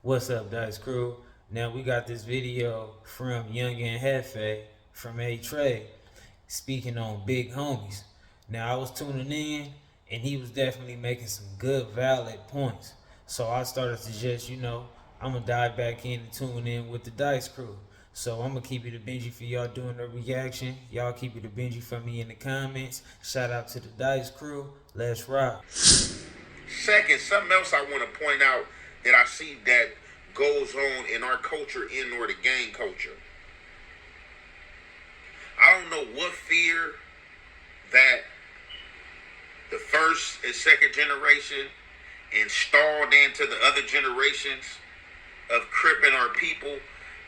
What's up, Dice Crew? Now we got this video from Young and Jefe from A Trey speaking on big homies. Now I was tuning in and he was definitely making some good valid points. So I started to just, I'm gonna dive back in and tune in with the Dice Crew. So I'm gonna keep it a Benji for y'all doing the reaction. Y'all keep it a Benji for me in the comments. Shout out to the Dice Crew. Let's rock. Second, something else I want to point out that I see that goes on in our culture, in or the gang culture. I don't know what fear that the first and second generation installed into the other generations of cripping our people,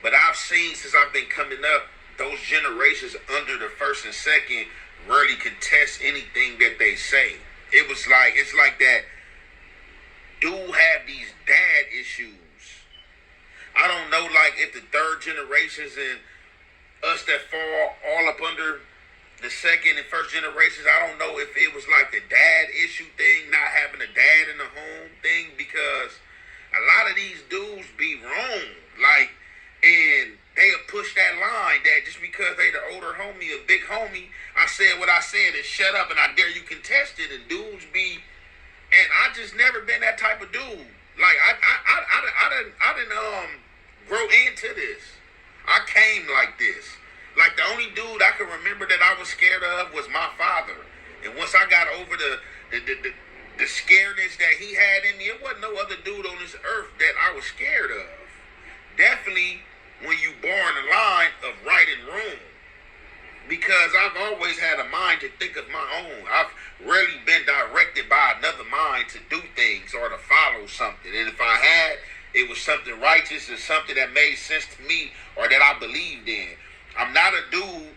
but I've seen since I've been coming up, those generations under the first and second rarely contest anything that they say. It's like that dude have these dad issues. I don't know, like, if the third generations and us that fall all up under the second and first generations, I don't know if it was like the dad issue thing, not having a dad in the home thing, because a lot of these dudes be wrong. Like, and they'll push that line that just because they the older homie, a big homie, I said what I said and shut up and I dare you contest it, and dudes be, and I just never been that type of dude. Like, I didn't grow into this. I came like this. Like, the only dude I can remember that I was scared of was my father. And once I got over the scaredness that he had in me, it wasn't no other dude on this earth that I was scared of. Definitely when you born a line of right and wrong. Because I've always had a mind to think of my own. I've rarely been directed by another mind to do things or to follow something. And if I had, it was something righteous and something that made sense to me or that I believed in. I'm not a dude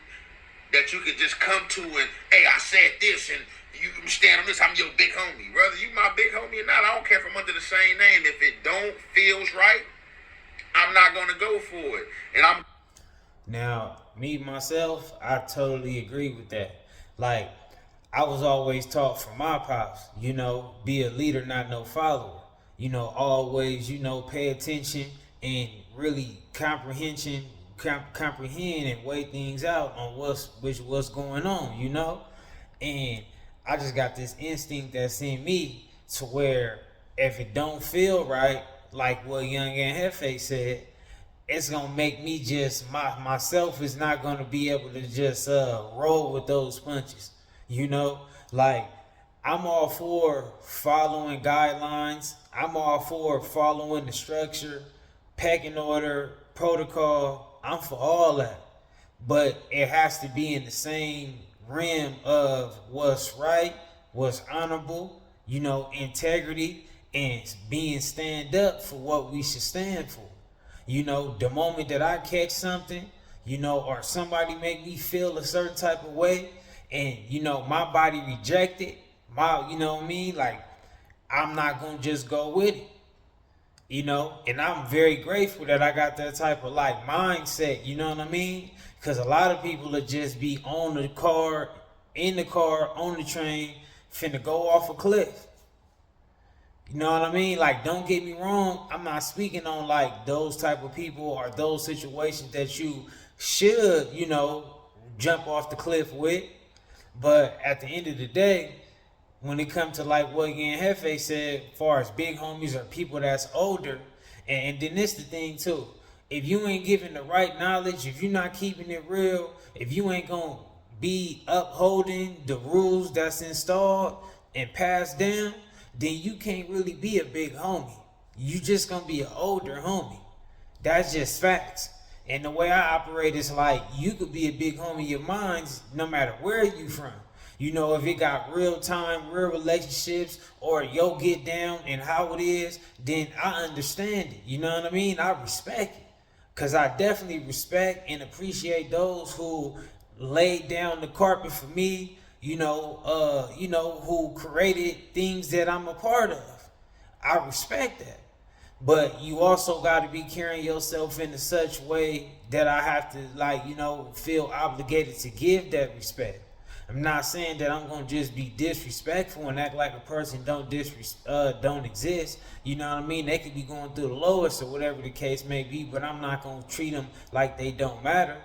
that you could just come to and, hey, I said this and you stand on this, I'm your big homie. Whether you my big homie or not, I don't care if I'm under the same name. If it don't feels right, I'm not going to go for it. And I'm Now, me myself, I totally agree with that. Like, I was always taught from my pops, be a leader, not no follower. Always, pay attention and really comprehend and weigh things out on what's going on, And I just got this instinct that's in me to where if it don't feel right, like what Young and Hefe said, it's gonna make me just myself is not gonna be able to just roll with those punches. You know, like I'm all for following guidelines. I'm all for following the structure, pecking order, protocol. I'm for all that, but it has to be in the same realm of what's right, what's honorable. Integrity and being stand up for what we should stand for. The moment that I catch something, or somebody make me feel a certain type of way, and my body reject it, you know what I mean? Like, I'm not gonna just go with it, and I'm very grateful that I got that type of like mindset, you know what I mean? Because a lot of people will just be on the car, in the car, on the train, finna go off a cliff. You know what I mean? Like, don't get me wrong. I'm not speaking on like those type of people or those situations that you should, jump off the cliff with. But at the end of the day, when it comes to like what Yan Hefe said, as far as big homies or people that's older, and then this the thing too. If you ain't giving the right knowledge, if you're not keeping it real, if you ain't gonna be upholding the rules that's installed and passed down, then you can't really be a big homie. You just gonna be an older homie. That's just facts. And the way I operate is like you could be a big homie of mine no matter where you from. If it got real time, real relationships, or yo get down and how it is, then I understand it. You know what I mean? I respect it. Cause I definitely respect and appreciate those who laid down the carpet for me, who created things that I'm a part of. I respect that. But you also got to be carrying yourself in such way that I have to feel obligated to give that respect. I'm not saying that I'm gonna just be disrespectful and act like a person don't exist. You know what I mean? They could be going through the lowest or whatever the case may be, but I'm not gonna treat them like they don't matter.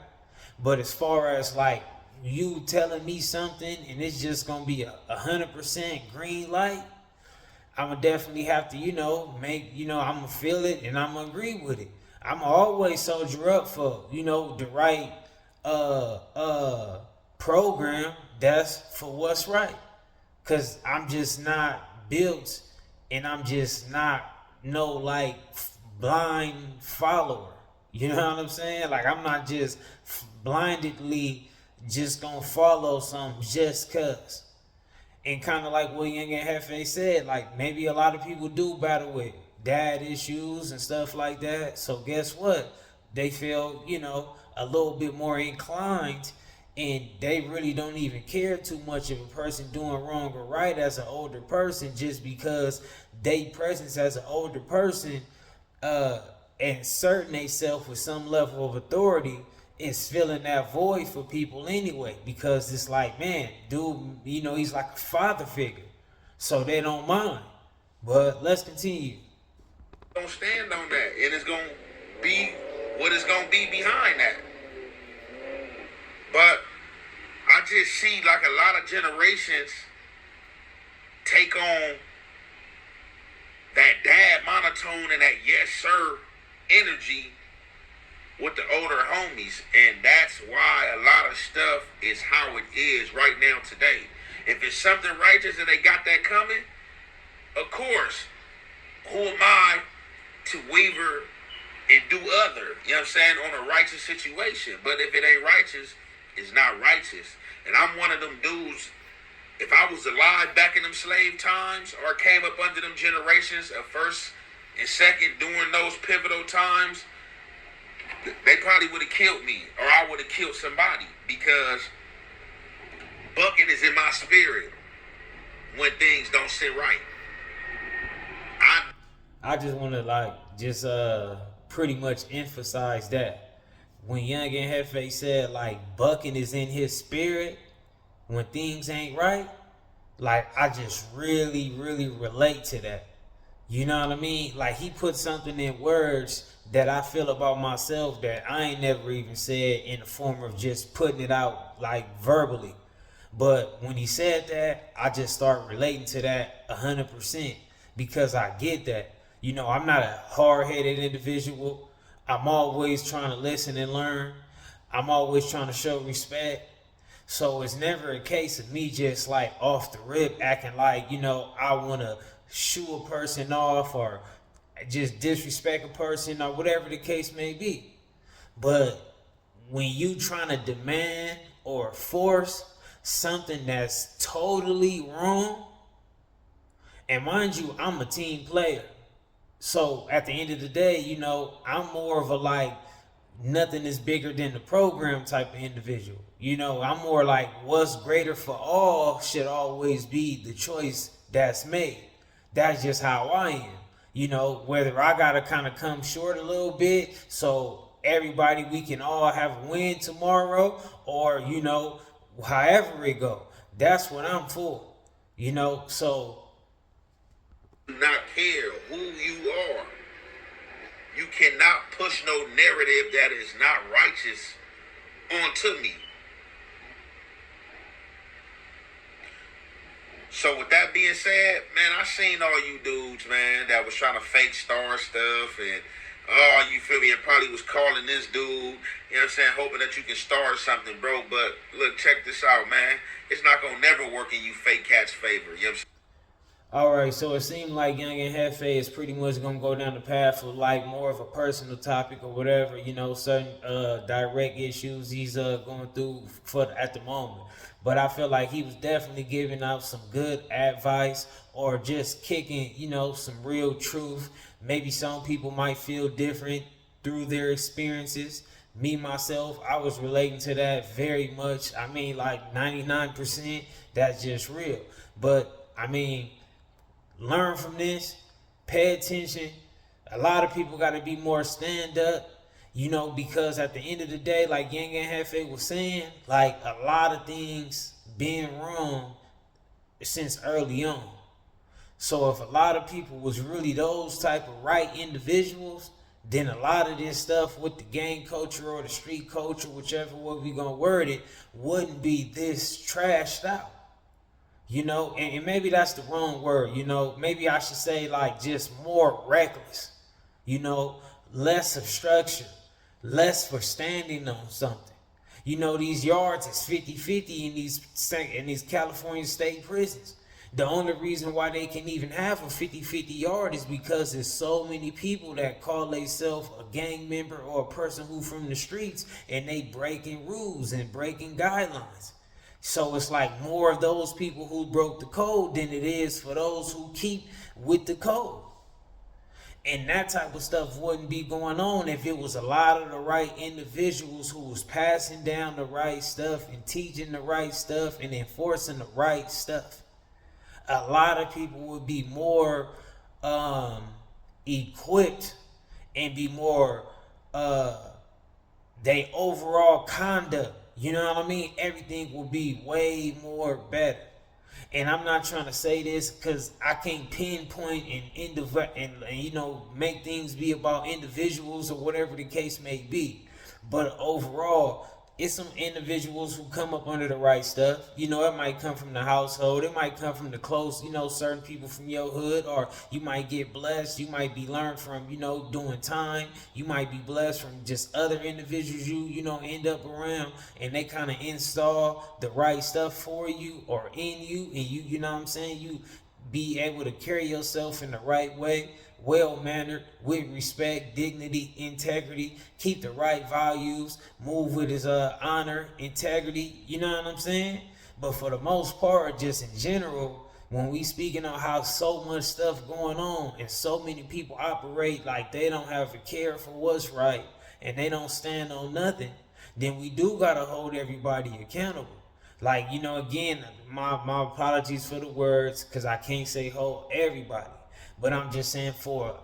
But as far as like you telling me something and it's just gonna be 100% green light, I'm gonna definitely have to, I'm gonna feel it and I'm gonna agree with it. I'm gonna always soldier up for, the right uh uh program that's for what's right. Cause I'm just not built and I'm just not no like blind follower. You know what I'm saying? Like I'm not just blindedly just gonna follow something just cause. And kind of like what Young and Hefe said, like maybe a lot of people do battle with dad issues and stuff like that. So guess what? They feel, a little bit more inclined and they really don't even care too much of a person doing wrong or right as an older person just because they presence as an older person uh and certain themselves with some level of authority is filling that void for people anyway because it's like, man, dude, he's like a father figure, so they don't mind. But let's continue. Don't stand on that, and it's gonna be what it's gonna be behind that. But I just see like a lot of generations take on that dad monotone and that yes sir energy with the older homies, and that's why a lot of stuff is how it is right now today. If it's something righteous and they got that coming, of course, who am I to waver and do other, you know what I'm saying, on a righteous situation? But if it ain't righteous, it's not righteous. And I'm one of them dudes, if I was alive back in them slave times or came up under them generations of first and second during those pivotal times, they probably would have killed me or I would have killed somebody because bucking is in my spirit when things don't sit right. I just want to pretty much emphasize that when Young and Hefe said like bucking is in his spirit when things ain't right, like I just really really relate to that. You know what I mean? Like he put something in words that I feel about myself that I ain't never even said in the form of just putting it out like verbally. But when he said that, I just start relating to that 100% because I get that. I'm not a hard-headed individual. I'm always trying to listen and learn. I'm always trying to show respect. So it's never a case of me just like off the rip acting like, I want to shoo a person off or just disrespect a person or whatever the case may be. But when you trying to demand or force something that's totally wrong, and mind you, I'm a team player. So at the end of the day, I'm more of a like nothing is bigger than the program type of individual. I'm more like what's greater for all should always be the choice that's made. That's just how I am. Whether I gotta kind of come short a little bit so everybody we can all have a win tomorrow, or however it go. That's what I'm for. So Do not care who you are. You cannot push no narrative that is not righteous onto me. So with that being said, man, I seen all you dudes, man, that was trying to fake star stuff and you feel me, and probably was calling this dude, you know what I'm saying, hoping that you can start something, bro. But look, check this out, man. It's not gonna never work in you fake cats' favor. You know what I'm saying? all right, so it seemed like Young and Hefe is pretty much gonna go down the path of like more of a personal topic or whatever, certain direct issues he's going through for at the moment. But I feel like he was definitely giving out some good advice or just kicking, some real truth. Maybe some people might feel different through their experiences. Me myself, I was relating to that very much. I mean, like 99%, that's just real. But I mean, learn from this, pay attention. A lot of people got to be more stand up, because at the end of the day, like Yang and Hefe was saying, like a lot of things been wrong since early on. So if a lot of people was really those type of right individuals, then a lot of this stuff with the gang culture or the street culture, whichever way we gonna word it, wouldn't be this trashed out. And maybe that's the wrong word. Maybe I should say like just more reckless. You know, less of structure, less for standing on something. These yards is 50-50 in these California state prisons. The only reason why they can even have a 50-50 yard is because there's so many people that call themselves a gang member or a person who from the streets, and they breaking rules and breaking guidelines. So it's like more of those people who broke the code than it is for those who keep with the code. And that type of stuff wouldn't be going on if it was a lot of the right individuals who was passing down the right stuff and teaching the right stuff and enforcing the right stuff. A lot of people would be more equipped and be more they overall conduct. You know what I mean? Everything will be way more better. And I'm not trying to say this because I can't pinpoint and make things be about individuals or whatever the case may be. But overall, it's some individuals who come up under the right stuff. It might come from the household. It might come from the close, certain people from your hood. Or you might get blessed. You might be learned from, doing time. You might be blessed from just other individuals end up around. And they kind of install the right stuff for you or in you. And you know what I'm saying? You be able to carry yourself in the right way, well-mannered, with respect, dignity, integrity, keep the right values, move with his honor, integrity, you know what I'm saying? But for the most part, just in general, when we speaking on how so much stuff going on and so many people operate like they don't have a care for what's right and they don't stand on nothing, then we do gotta hold everybody accountable. Like, again, my apologies for the words, because I can't say hold everybody. But I'm just saying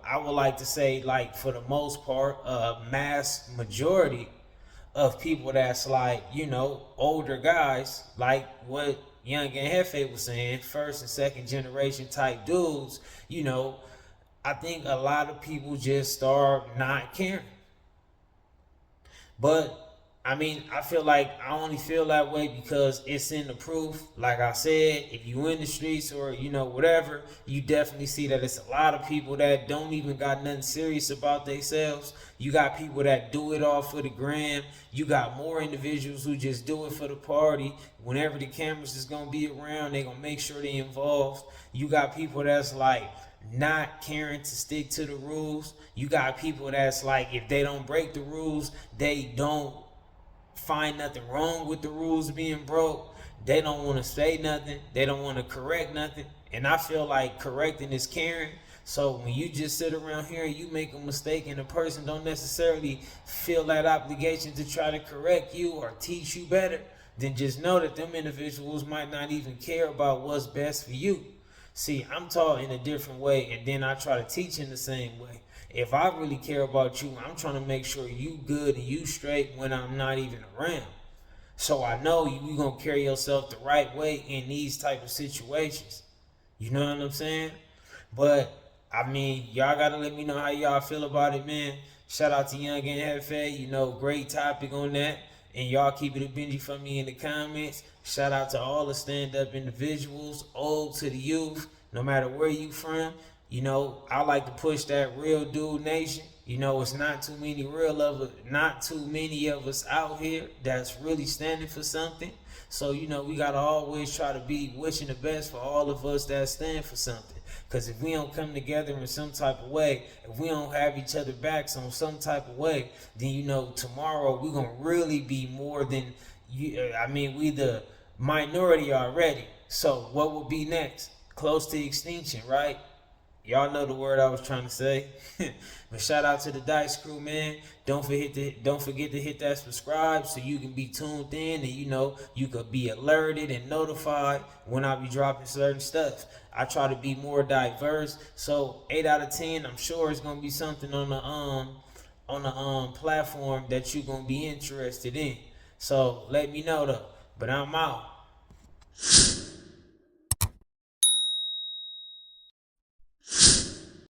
I would like to say, like, for the most part, mass majority of people that's like, older guys, like what Young and Jefe was saying, first and second generation type dudes, I think a lot of people just start not caring. But I feel like I only feel that way because it's in the proof. Like I said, if you in the streets or whatever, you definitely see that it's a lot of people that don't even got nothing serious about themselves. You got people that do it all for the gram. You got more individuals who just do it for the party. Whenever the cameras is gonna be around, they gonna make sure they involved. You got people that's like not caring to stick to the rules. You got people that's like, if they don't break the rules, they don't find nothing wrong with the rules being broke. They don't want to say nothing. They don't want to correct nothing. And I feel like correcting is caring. So when you just sit around here and you make a mistake and a person don't necessarily feel that obligation to try to correct you or teach you better, then just know that them individuals might not even care about what's best for you. See, I'm taught in a different way, and then I try to teach in the same way. If I really care about you, I'm trying to make sure you good and you straight when I'm not even around. So I know you gonna carry yourself the right way in these type of situations. You know what I'm saying? But y'all gotta let me know how y'all feel about it, man. Shout out to Young and Jefe, great topic on that. And y'all keep it a Benji for me in the comments. Shout out to all the stand-up individuals, old to the youth, no matter where you from. I like to push that real dude nation. It's not too many of us out here that's really standing for something. So, we gotta always try to be wishing the best for all of us that stand for something. Because if we don't come together in some type of way, if we don't have each other backs on some type of way, then tomorrow we're gonna really be more than you. We the minority already. So what will be next? Close to extinction, right? Y'all know the word I was trying to say. But shout out to the Dice Crew, man. Don't forget to hit that subscribe so you can be tuned in and you could be alerted and notified when I be dropping certain stuff. I try to be more diverse. So 8 out of 10, I'm sure it's gonna be something on the platform that you're gonna be interested in. So let me know though. But I'm out.